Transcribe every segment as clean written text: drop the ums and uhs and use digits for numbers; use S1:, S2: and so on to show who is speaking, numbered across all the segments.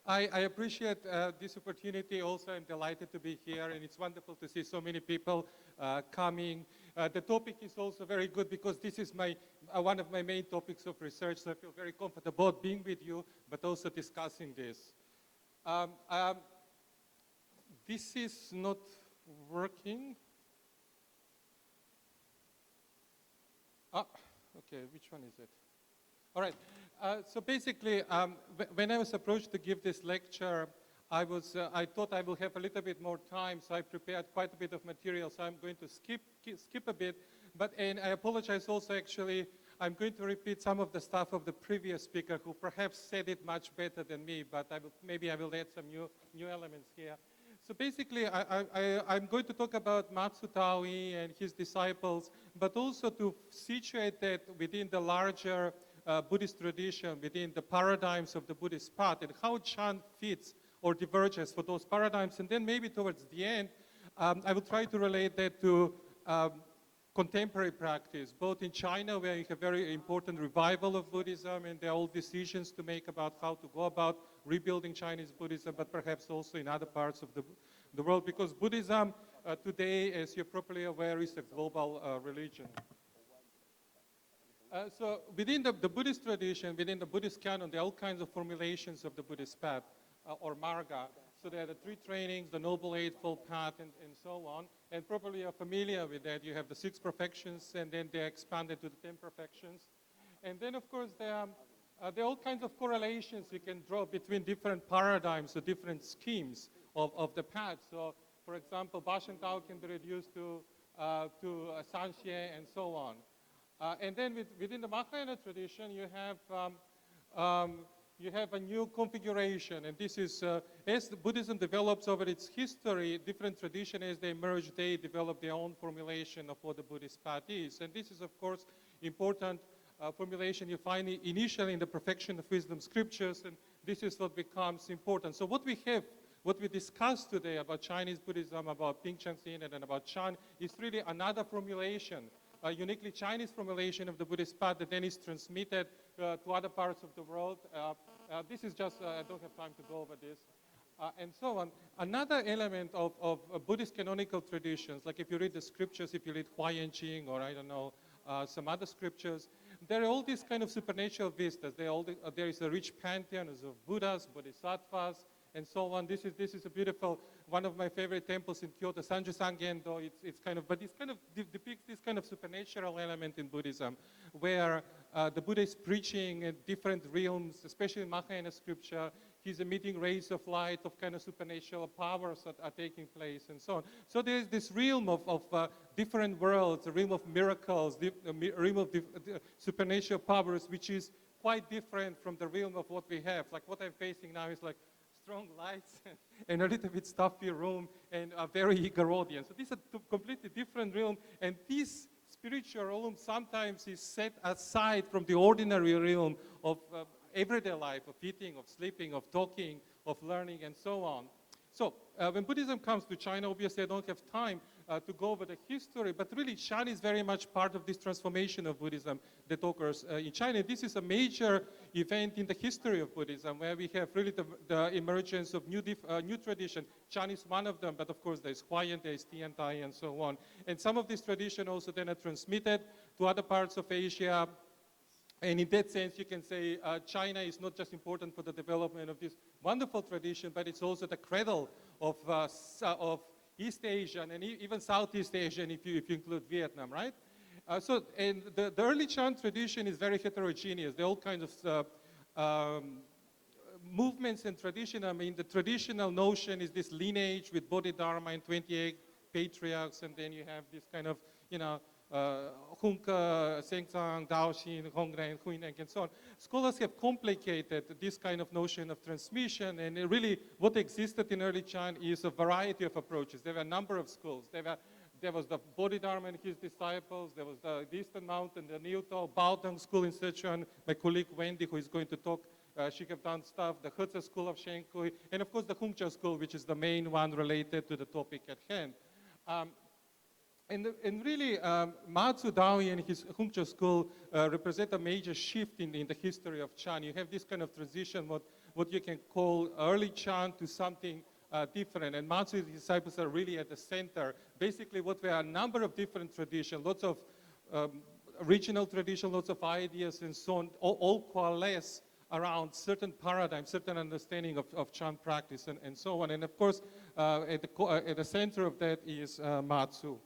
S1: I appreciate this opportunity. Also, I'm delighted to be here, and it's wonderful to see so many people coming. The topic is also very good because this is one of my main topics of research, so I feel very comfortable being with you, but also discussing this. This is not working. Okay, which one is it? All right. So basically, when I was approached to give this lecture, I thought I will have a little bit more time, so I prepared quite a bit of material. So I'm going to skip a bit, and I apologize also. Actually, I'm going to repeat some of the stuff of the previous speaker, who perhaps said it much better than me. But maybe I will add some new elements here. So basically, I'm going to talk about Matsu Taoi and his disciples, but also to situate that within the larger Buddhist tradition, within the paradigms of the Buddhist path, and how Chan fits or diverges for those paradigms. And then maybe towards the end, I will try to relate that to contemporary practice, both in China, where you have very important revival of Buddhism, and there are all decisions to make about how to go about rebuilding Chinese Buddhism, but perhaps also in other parts of the world, because Buddhism today, as you're probably aware, is a global religion. So within the Buddhist tradition, within the Buddhist canon, there are all kinds of formulations of the Buddhist path, or marga. So there are the three trainings, the Noble Eightfold Path, and so on. And probably you're familiar with that. You have the 6 perfections, and then they're expanded to the 10 perfections. And then, of course, there are all kinds of correlations you can draw between different paradigms or different schemes of the path. So, for example, Bashan Tao can be reduced to Sanxie and so on. And then within the Mahayana tradition, you have a new configuration, and this is, as Buddhism develops over its history, different traditions, as they emerge, they develop their own formulation of what the Buddhist path is. And this is, of course, important formulation you find initially in the Perfection of Wisdom scriptures, and this is what becomes important. So what we discussed today about Chinese Buddhism, about Ping Chang Xin, and about Chan, is really another formulation, a uniquely Chinese formulation of the Buddhist path that then is transmitted to other parts of the world. This is just, I don't have time to go over this, and so on. Another element of Buddhist canonical traditions, like if you read the scriptures, if you read Huayan Qing, or I don't know, some other scriptures, there are all these kind of supernatural vistas. There is a rich pantheon of Buddhas, Bodhisattvas, and so on. This is a beautiful, one of my favorite temples in Kyoto, Sanju Sangendo. It's kind of depicts this kind of supernatural element in Buddhism, where the Buddha is preaching in different realms, especially in Mahayana scripture. He's emitting rays of light, of kind of supernatural powers that are taking place, and so on. So there is this realm of different worlds, a realm of miracles, a realm of supernatural powers, which is quite different from the realm of what we have. Like what I'm facing now is like strong lights and a little bit stuffy room and a very eager audience. So these are two completely different realms, and this spiritual realm sometimes is set aside from the ordinary realm of everyday life, of eating, of sleeping, of talking, of learning, and so on. So when Buddhism comes to China, obviously I don't have time to go over the history, but really China is very much part of this transformation of Buddhism that occurs in China. This is a major event in the history of Buddhism, where we have really the emergence of new tradition. Chan is one of them, but of course there's Huayan, there's Tiantai, and so on. And some of these traditions also then are transmitted to other parts of Asia. And in that sense, you can say China is not just important for the development of this wonderful tradition, but it's also the cradle of East Asia and even Southeast Asia, if you include Vietnam, right? And the early Chan tradition is very heterogeneous. There are all kinds of movements and tradition. I mean, the traditional notion is this lineage with Bodhidharma and 28 patriarchs, and then you have this kind of, Hunke, Sengzang, Daoxin, Hongren, Huineng, and so on. Scholars have complicated this kind of notion of transmission, and really what existed in early Chan is a variety of approaches. There were a number of schools. There was the Bodhidharma and his disciples. There was the Eastern Mountain, the Niutou, Baotong school in Sichuan, my colleague Wendy, who is going to talk. She have done stuff, the Hezi school of Shenkui, and of course the Hongzhou school, which is the main one related to the topic at hand. And really, Matsu Daoyi and his Hongzhou school represent a major shift in the history of Chan. You have this kind of transition, what what you can call early Chan to something different. And Matsu's disciples are really at the center. Basically, what were a number of different traditions, lots of regional tradition, lots of ideas and so on, all coalesce around certain paradigms, certain understanding of Chan practice and so on. And of course, at the center of that is Matsu.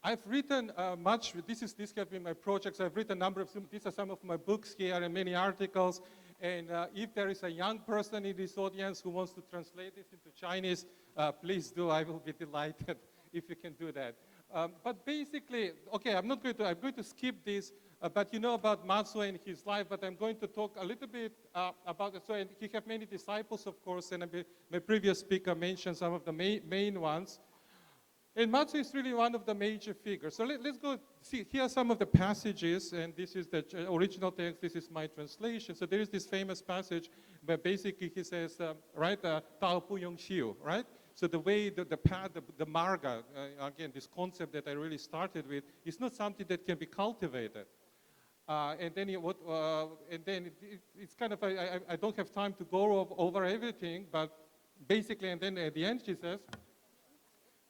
S1: I've written much, this has been my projects, I've written a number of, these are some of my books here and many articles. And if there is a young person in this audience who wants to translate this into Chinese, please do, I will be delighted if you can do that. But basically, okay, I'm going to skip this, but you know about Matsu and his life, but I'm going to talk a little bit about it. So and he had many disciples, of course, and my previous speaker mentioned some of the main ones. And Matsu is really one of the major figures. So let's go see, here are some of the passages, and this is the original text, this is my translation. So there is this famous passage where basically he says, right, Tao Pu Yong Xiu, right? So the way, the path, the marga, again, this concept that I really started with, is not something that can be cultivated. And then, it's kind of, I don't have time to go over everything, but basically, and then at the end she says,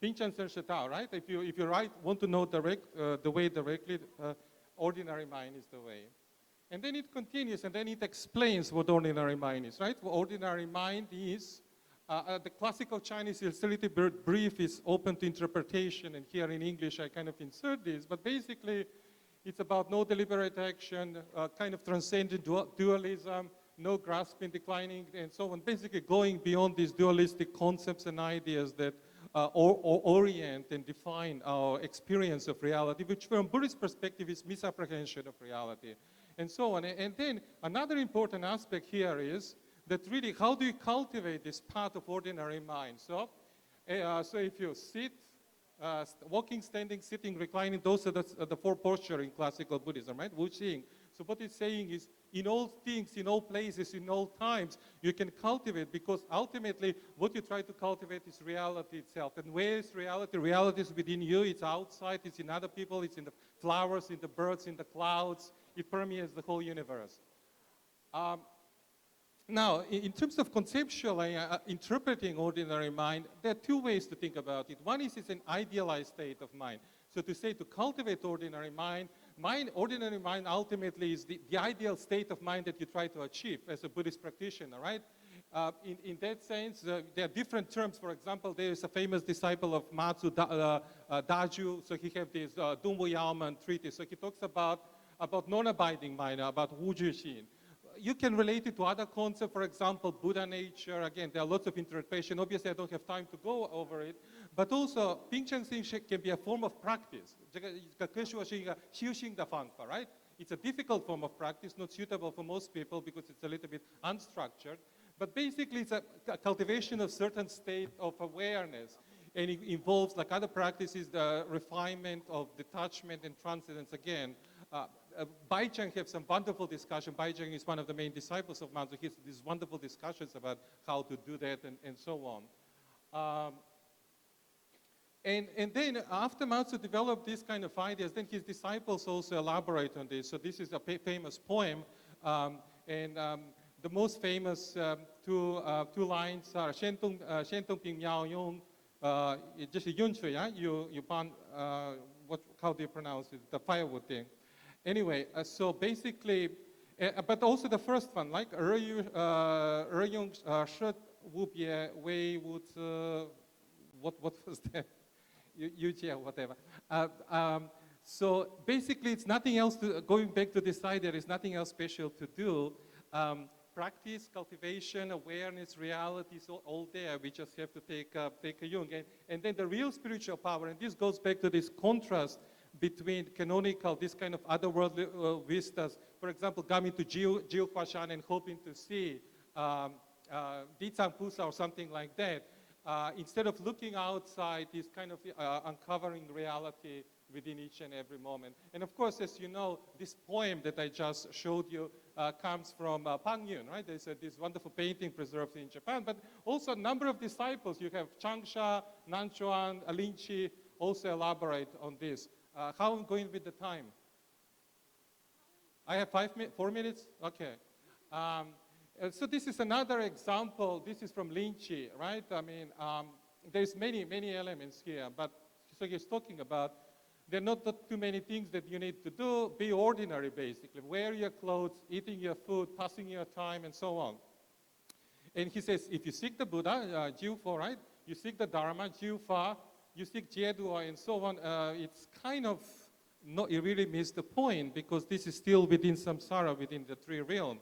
S1: Pinchan Sen Shetao, right? If you want to know the way directly, ordinary mind is the way. And then it continues, and then it explains what ordinary mind is, right? Well, ordinary mind is, the classical Chinese is a little brief, is open to interpretation, and here in English I kind of insert this, but basically it's about no deliberate action, kind of transcendent dualism, no grasping, declining, and so on, basically going beyond these dualistic concepts and ideas that orient and define our experience of reality, which from Buddhist perspective is misapprehension of reality, and so on. And then another important aspect here is that really, how do you cultivate this path of ordinary mind? So, so if you sit, walking, standing, sitting, reclining, those are the four postures in classical Buddhism, right? Wu Xing. So what it's saying is, in all things, in all places, in all times, you can cultivate, because ultimately what you try to cultivate is reality itself. And where is reality? Reality is within you, it's outside, it's in other people, it's in the flowers, in the birds, in the clouds. It permeates the whole universe. Now, in terms of conceptually interpreting ordinary mind, there are two ways to think about it. One is it's an idealized state of mind. So to say to cultivate ordinary mind ultimately is the ideal state of mind that you try to achieve as a Buddhist practitioner, right? In that sense, there are different terms. For example, there is a famous disciple of Matsu, Daju, so he has this Dunwu Yaoman treatise. So he talks about non-abiding mind, about Wu Jixin. You can relate it to other concepts, for example, Buddha nature. Again, there are lots of interpretation. Obviously, I don't have time to go over it. But also, Pinchan Xing can be a form of practice. Right? It's a difficult form of practice, not suitable for most people because it's a little bit unstructured. But basically, it's a cultivation of certain state of awareness. And it involves, like other practices, the refinement of detachment and transcendence again. Bai Cheng has some wonderful discussion. Bai Cheng is one of the main disciples of Matsu. He has these wonderful discussions about how to do that and so on. And then after Matsu developed these kind of ideas, then his disciples also elaborate on this. So this is a famous poem. The most famous two lines are Shen Tong Ping Miao Yong, just Yun Shui, you pan, how do you pronounce it? The firewood thing. Anyway, so basically, but also the first one, like Yong Shet Wu Bie Wei Wu what was that? Yu Jie, whatever. So basically, it's nothing else going back to this idea, there is nothing else special to do. Practice, cultivation, awareness, reality is all there. We just have to take a Jung. And then the real spiritual power, and this goes back to this contrast between canonical, this kind of otherworldly vistas. For example, coming to Jiuhua and hoping to see Ditsang Pusa or something like that. Instead of looking outside, he's kind of uncovering reality within each and every moment. And of course, as you know, this poem that I just showed you comes from Pang Yun, right? There's this wonderful painting preserved in Japan, but also a number of disciples. You have Changsha, Nanchuan, Alinchi also elaborate on this. How am I going with the time? I have 4 minutes? Okay. So this is another example. This is from Lynchy, right? I mean, there's many elements here, but so he's talking about there are not too many things that you need to do. Be ordinary, basically. Wear your clothes, eating your food, passing your time, and so on. And he says, if you seek the Buddha, Jiuhua, right? You seek the Dharma, Jiuhua, you seek Jiuhua, and so on. It's kind of, you really miss the point, because this is still within samsara, within the three realm.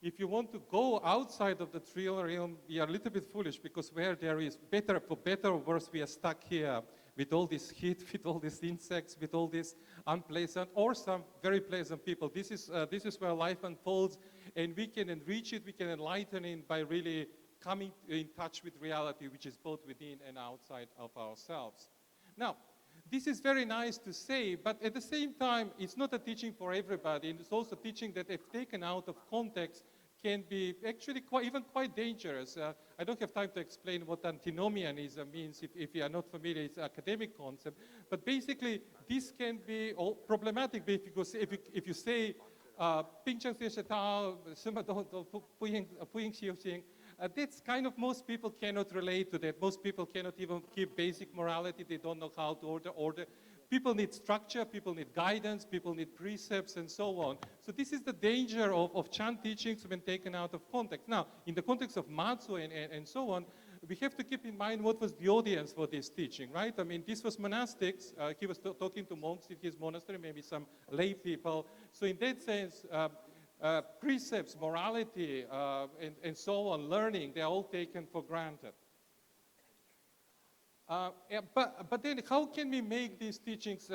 S1: If you want to go outside of the three realm, you are a little bit foolish, because where there is for better or worse, we are stuck here with all this heat, with all these insects, with all these unpleasant or some very pleasant people. This is where life unfolds, and we can enrich it, we can enlighten it by really coming in touch with reality, which is both within and outside of ourselves. Now, this is very nice to say, but at the same time, it's not a teaching for everybody, and it's also a teaching that, if taken out of context, can be actually even quite dangerous. I don't have time to explain what antinomianism means if you are not familiar. It's an academic concept. But basically, this can be problematic because if you say, that's kind of, most people cannot relate to that. Most people cannot even keep basic morality. They don't know how to order. People need structure, people need guidance, people need precepts, and so on. So this is the danger of Chan teachings when taken out of context. Now, in the context of Matsu and so on, we have to keep in mind what was the audience for this teaching, right? I mean, this was monastics. He was talking to monks in his monastery, maybe some lay people. So in that sense, precepts, morality, and so on, learning, they're all taken for granted. But then how can we make these teachings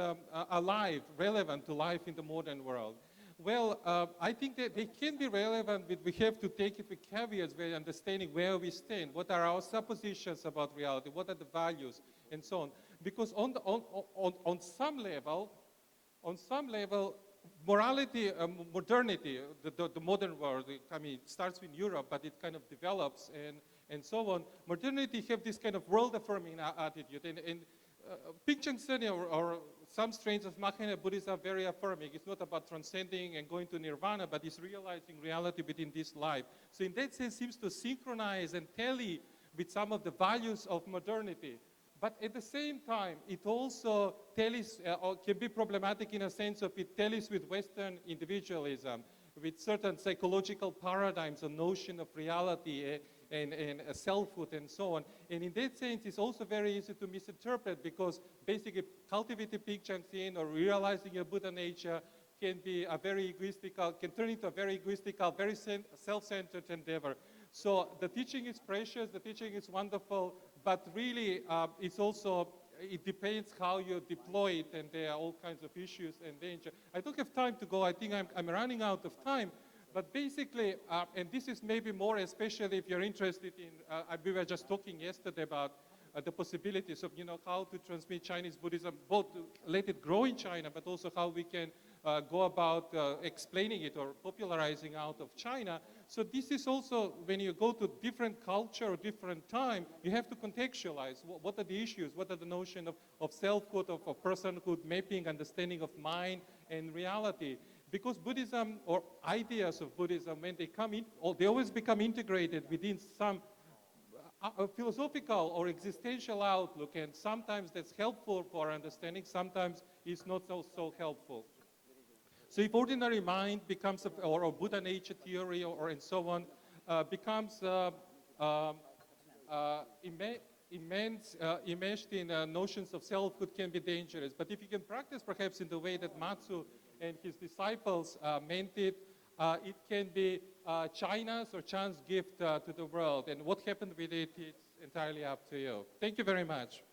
S1: alive, relevant to life in the modern world? Well, I think that they can be relevant, but we have to take it with caveats, by understanding where we stand, what are our suppositions about reality, what are the values, and so on. Because on some level, morality, modernity, the modern world, I mean, it starts in Europe, but it kind of develops and so on. Modernity have this kind of world-affirming attitude. And Pinchang Seni or some strains of Mahayana Buddhism are very affirming. It's not about transcending and going to nirvana, but it's realizing reality within this life. So in that sense, it seems to synchronize and tally with some of the values of modernity. But at the same time, it also tallies, or can be problematic in a sense of it tallies with Western individualism, with certain psychological paradigms, a notion of reality and selfhood and so on. And in that sense, it's also very easy to misinterpret, because basically cultivating Pinchang Sin or realizing your Buddha nature can be a very egoistical, can turn into a very egoistical, very self-centered endeavor. So the teaching is precious, the teaching is wonderful, but really it's also, it depends how you deploy it, and there are all kinds of issues and danger. I don't have time to go. I think I'm running out of time. But basically, and this is maybe more especially if you're interested in, we were just talking yesterday about the possibilities of, how to transmit Chinese Buddhism, both to let it grow in China, but also how we can go about explaining it or popularizing out of China. So this is also, when you go to different culture or different time, you have to contextualize what are the issues, what are the notion of selfhood, of personhood, mapping, understanding of mind and reality. Because Buddhism, or ideas of Buddhism, when they come in, or they always become integrated within some philosophical or existential outlook, and sometimes that's helpful for understanding, sometimes it's not so helpful. So if ordinary mind becomes, or Buddha nature theory, or and so on, becomes enmeshed in notions of selfhood, can be dangerous. But if you can practice perhaps in the way that Matsu and his disciples meant it, it can be China's or Chan's gift to the world. And what happened with it, it's entirely up to you. Thank you very much.